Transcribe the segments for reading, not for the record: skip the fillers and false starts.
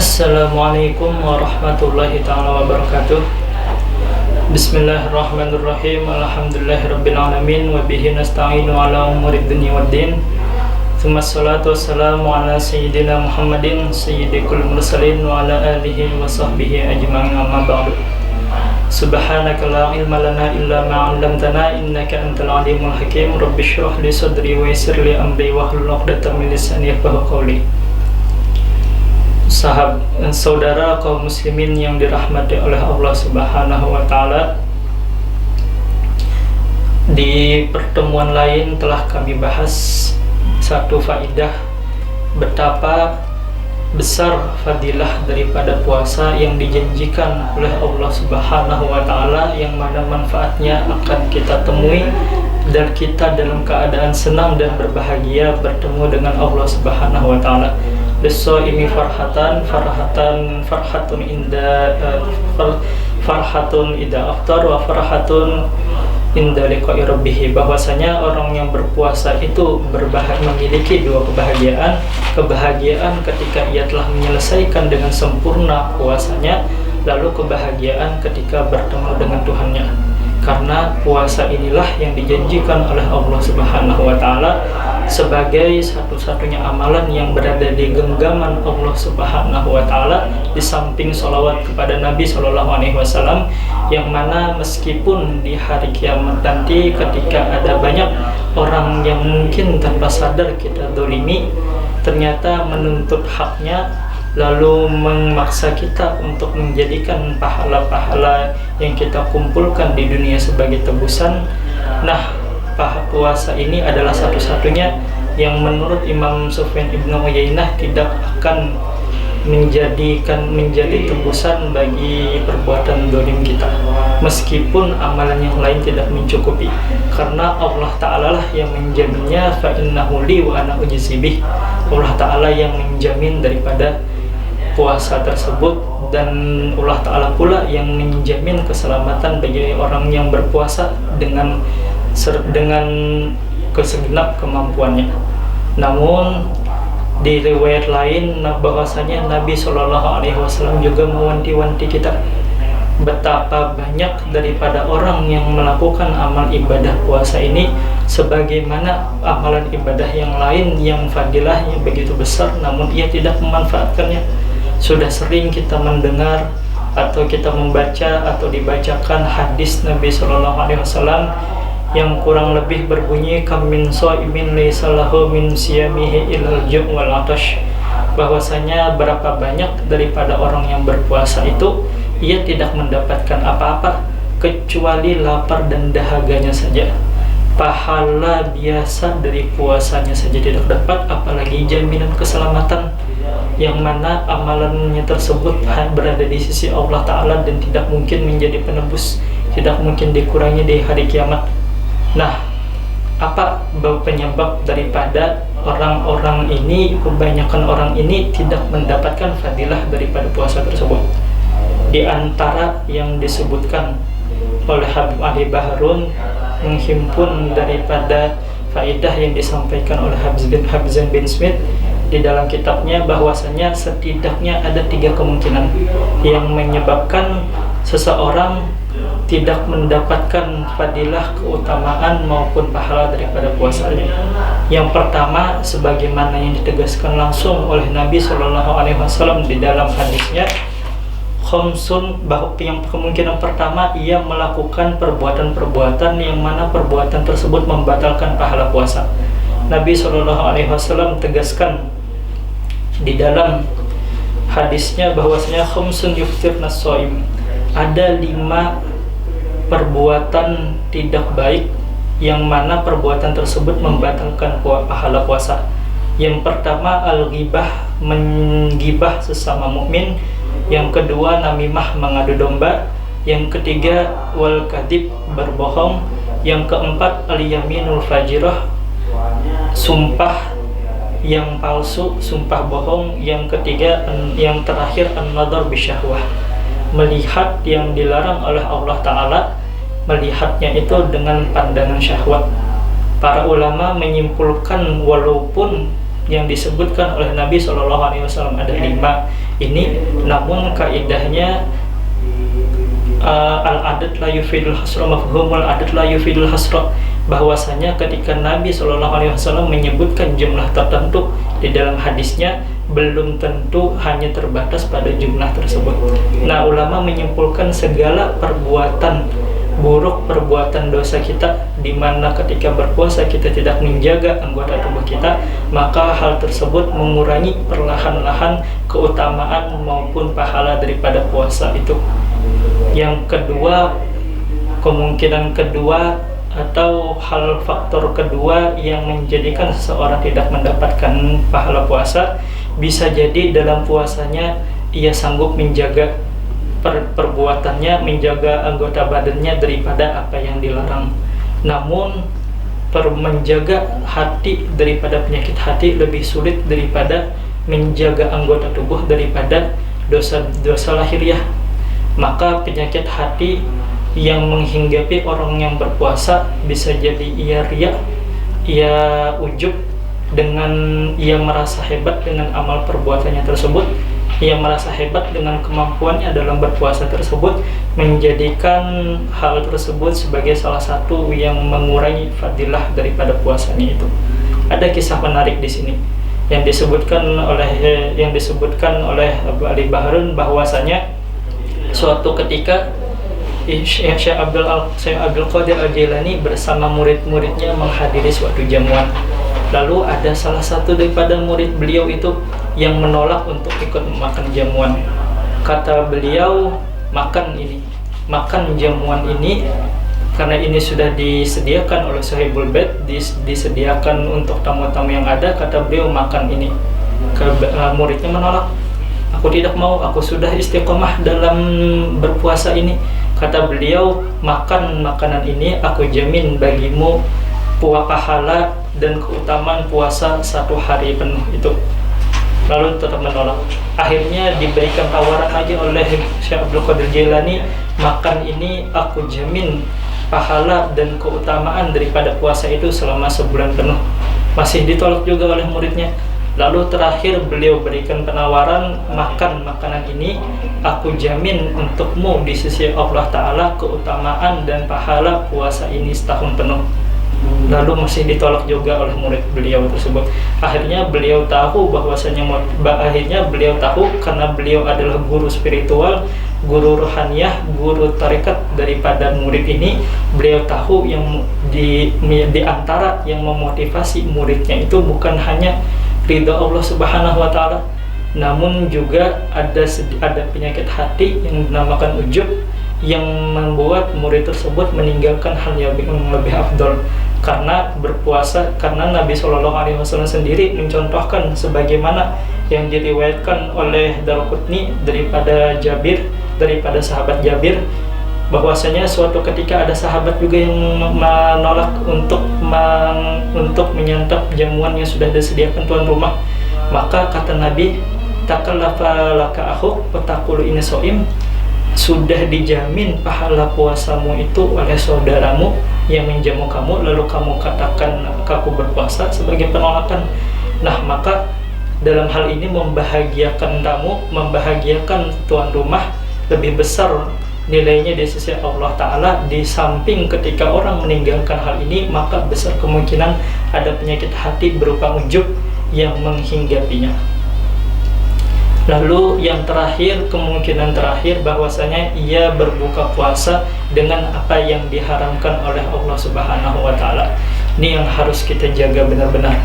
Assalamualaikum warahmatullahi ta'ala wabarakatuh. Bismillahirrahmanirrahim. Alhamdulillahirabbil alamin wa bihi nasta'inu ala umurid dunya waddin. Tsumma sholatu wassalamu ala sayyidina Muhammadin sayyidil mursalin wa ala alihi wa sahbihi ajma'in, amma ba'du. Subhanaka la ilma lana illa ma 'allamtana innaka antal alimul hakim. Rabbi shrah li sadri wa yassir li amri wahlul 'uqdatam min lisani yafqahu qawli. Sahabat dan saudara kaum muslimin yang dirahmati oleh Allah Subhanahu wa taala, di pertemuan lain telah kami bahas satu faidah betapa besar fadilah daripada puasa yang dijanjikan oleh Allah Subhanahu wa taala, yang mana manfaatnya akan kita temui dan kita dalam keadaan senang dan berbahagia bertemu dengan Allah Subhanahu wa taala. Lis-shaimi farhatun idza aftar wa farhatun inda liqa'i rabbih. Bahwasanya orang yang berpuasa itu memiliki dua kebahagiaan ketika ia telah menyelesaikan dengan sempurna puasanya, lalu kebahagiaan ketika bertemu dengan Tuhannya. Karena puasa inilah yang dijanjikan oleh Allah Subhanahu wa taala sebagai satu-satunya amalan yang berada di genggaman Allah Subhanahu wa taala, di samping sholawat kepada Nabi Shallallahu alaihi wasallam, yang mana meskipun di hari kiamat nanti ketika ada banyak orang yang mungkin tanpa sadar kita dolimi, ternyata menuntut haknya, lalu memaksa kita untuk menjadikan pahala-pahala yang kita kumpulkan di dunia sebagai tebusan. Nah, puasa ini adalah satu-satunya yang menurut Imam Sufyan Ibnu Uyainah tidak akan menjadi tebusan bagi perbuatan dolim kita, meskipun amalan yang lain tidak mencukupi, karena Allah Ta'ala lah yang menjaminnya. Fa innahu li wa ana ujzi bih. Allah Ta'ala yang menjamin daripada puasa tersebut, dan Allah Ta'ala pula yang menjamin keselamatan bagi orang yang berpuasa dengan kesegenap kemampuannya. Namun di riwayat lain bahwasanya Nabi Shallallahu alaihi wasallam juga mewanti-wanti kita betapa banyak daripada orang yang melakukan amal ibadah puasa ini sebagaimana amalan ibadah yang lain yang fadilahnya begitu besar, namun ia tidak memanfaatkannya. Sudah sering kita mendengar atau kita membaca atau dibacakan hadis Nabi Shallallahu alaihi wasallam yang kurang lebih berbunyi kam min shaimin laisa lahu min siyamihi illal ju' wal 'atash. Bahwasanya berapa banyak daripada orang yang berpuasa itu ia tidak mendapatkan apa-apa kecuali lapar dan dahaganya saja. Pahala biasa dari puasanya saja tidak dapat, apalagi jaminan keselamatan, yang mana amalannya tersebut berada di sisi Allah Ta'ala dan tidak mungkin menjadi penebus, tidak mungkin dikurangi di hari kiamat. Nah, apa penyebab daripada orang-orang ini, kebanyakan orang ini tidak mendapatkan fadilah daripada puasa tersebut? Di antara yang disebutkan oleh Habib Ali Baharun menghimpun daripada faidah yang disampaikan oleh Habzan bin Smith di dalam kitabnya, bahwasanya setidaknya ada 3 kemungkinan yang menyebabkan seseorang tidak mendapatkan fadilah, keutamaan maupun pahala daripada puasanya. Yang pertama, sebagaimana yang ditegaskan langsung oleh Nabi Shallallahu alaihi wasallam di dalam hadisnya, khamsun, bahwa yang kemungkinan pertama ia melakukan perbuatan-perbuatan yang mana perbuatan tersebut membatalkan pahala puasa. Nabi Shallallahu alaihi wasallam tegaskan di dalam hadisnya bahwasanya khamsun yuftirna shaim, ada 5 perbuatan tidak baik yang mana perbuatan tersebut membatalkan pahala puasa. Yang pertama al-ghibah, menggibah sesama mukmin. Yang kedua namimah, mengadu domba. Yang ketiga wal kadhib, berbohong. Yang keempat al-yaminul fajirah, sumpah yang palsu, sumpah bohong. Yang ketiga, yang terakhir an-nadhar bisyahwah, melihat yang dilarang oleh Allah Ta'ala, melihatnya itu dengan pandangan syahwat. Para ulama menyimpulkan walaupun yang disebutkan oleh Nabi SAW ada 5, ini. Namun kaidahnya al-adad la yufidul hasra, mafhumul adad la yufidul hasra, bahwasanya ketika Nabi SAW menyebutkan jumlah tertentu di dalam hadisnya, belum tentu hanya terbatas pada jumlah tersebut. Nah, ulama menyimpulkan segala perbuatan buruk, perbuatan dosa kita, di mana ketika berpuasa kita tidak menjaga anggota tubuh kita, maka hal tersebut mengurangi perlahan-lahan keutamaan maupun pahala daripada puasa itu. Yang kedua, kemungkinan kedua atau faktor kedua yang menjadikan seseorang tidak mendapatkan pahala puasa, bisa jadi dalam puasanya ia sanggup menjaga perbuatannya, menjaga anggota badannya daripada apa yang dilarang. Namun menjaga hati daripada penyakit hati lebih sulit daripada menjaga anggota tubuh daripada dosa lahiriah. Maka penyakit hati yang menghinggapi orang yang berpuasa bisa jadi ia riya, ia ujub dengan ia merasa hebat dengan amal perbuatannya tersebut, ia merasa hebat dengan kemampuannya dalam berpuasa tersebut, menjadikan hal tersebut sebagai salah satu yang mengurangi fadilah daripada puasanya itu. Ada kisah menarik di sini yang disebutkan oleh Abu Ali Bahrun, bahwasanya suatu ketika Syekh Abdul Qadir Al-Jailani bersama murid-muridnya menghadiri suatu jamuan. Lalu ada salah satu daripada murid beliau itu yang menolak untuk ikut makan jamuan. Kata beliau, makan jamuan ini karena ini sudah disediakan oleh Sahibul Bait, disediakan untuk tamu-tamu yang ada. Kata beliau, makan ini. Muridnya menolak. Aku tidak mau, aku sudah istiqomah dalam berpuasa ini. Kata beliau, makan makanan ini aku jamin bagimu pahala dan keutamaan puasa 1 hari penuh itu. Lalu tetap menolak. Akhirnya diberikan tawaran lagi oleh Syekh Abdul Qadir Jailani, makan ini aku jamin pahala dan keutamaan daripada puasa itu selama sebulan penuh. Masih ditolak juga oleh muridnya. Lalu terakhir beliau berikan penawaran, makan makanan ini aku jamin untukmu di sisi Allah Ta'ala keutamaan dan pahala puasa ini setahun penuh. Lalu masih ditolak juga oleh murid beliau tersebut. Akhirnya beliau tahu karena beliau adalah guru spiritual, guru rohaniyah, guru tarekat daripada murid ini. Beliau tahu yang di antara yang memotivasi muridnya itu bukan hanya ridha Allah Subhanahu wa Ta'ala, namun juga ada penyakit hati yang dinamakan ujub yang membuat murid tersebut meninggalkan hal yang lebih afdol karena berpuasa. Karena Nabi SAW sendiri mencontohkan sebagaimana yang diriwayatkan oleh Daruqutni daripada sahabat Jabir, bahwasanya suatu ketika ada sahabat juga yang menolak untuk menyantap jamuan yang sudah disediakan tuan rumah. Maka kata Nabi, takallafa laka akhuk fataqulu ini soim, sudah dijamin pahala puasamu itu oleh saudaramu yang menjamu kamu, lalu kamu katakan aku berpuasa sebagai penolakan. Nah, maka dalam hal ini membahagiakan tamu, membahagiakan tuan rumah lebih besar nilainya di sisi Allah Ta'ala. Di samping ketika orang meninggalkan hal ini, maka besar kemungkinan ada penyakit hati berupa ujub yang menghinggapinya. Lalu yang terakhir, kemungkinan terakhir bahwasanya ia berbuka puasa dengan apa yang diharamkan oleh Allah Subhanahu wa Ta'ala. Ini yang harus kita jaga benar-benar,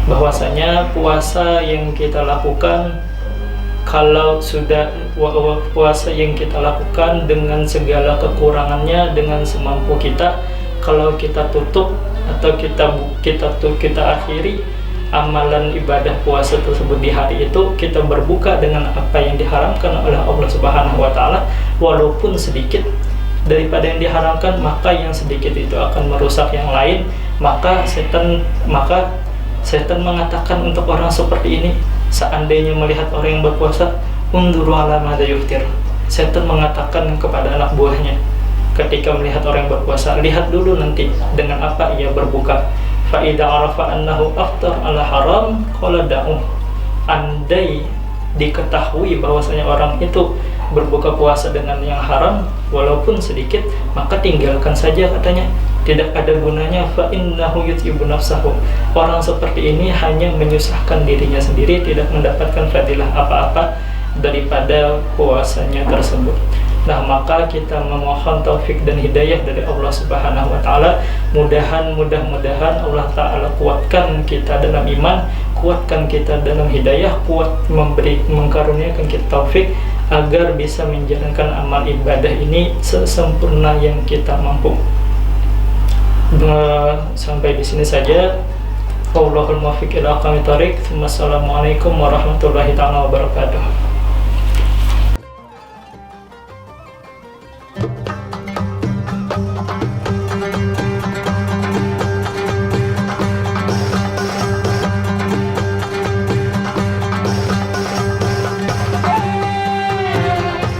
bahwasanya puasa yang kita lakukan, kalau sudah puasa yang kita lakukan dengan segala kekurangannya, dengan semampu kita, kalau kita tutup atau kita akhiri amalan ibadah puasa tersebut di hari itu, kita berbuka dengan apa yang diharamkan oleh Allah Subhanahu wa Ta'ala, walaupun sedikit daripada yang diharamkan, maka yang sedikit itu akan merusak yang lain. Maka setan mengatakan untuk orang seperti ini, seandainya melihat orang yang berpuasa, unduru ala madza yuftir. Setan mengatakan kepada anak buahnya ketika melihat orang yang berpuasa, lihat dulu nanti dengan apa ia berbuka. Fa idza arafa annahu aftar ala haram qala da'u. Andai diketahui bahwasanya orang itu berbuka puasa dengan yang haram walaupun sedikit, maka tinggalkan saja katanya, tidak ada gunanya. Fa innahu yut'ibu nafsahu, orang seperti ini hanya menyusahkan dirinya sendiri, tidak mendapatkan fadilah apa-apa daripada puasanya tersebut. Nah, maka kita memohon taufik dan hidayah dari Allah Subhanahu wa taala. Mudah-mudahan Allah taala kuatkan kita dalam iman, kuatkan kita dalam hidayah, mengkaruniakan kita taufik agar bisa menjalankan amal ibadah ini sesempurna yang kita mampu. Sampai di sini saja. Wallahul muwaffiq ila aqwamit thoriq. Wassalamualaikum warahmatullahi taala wabarakatuh.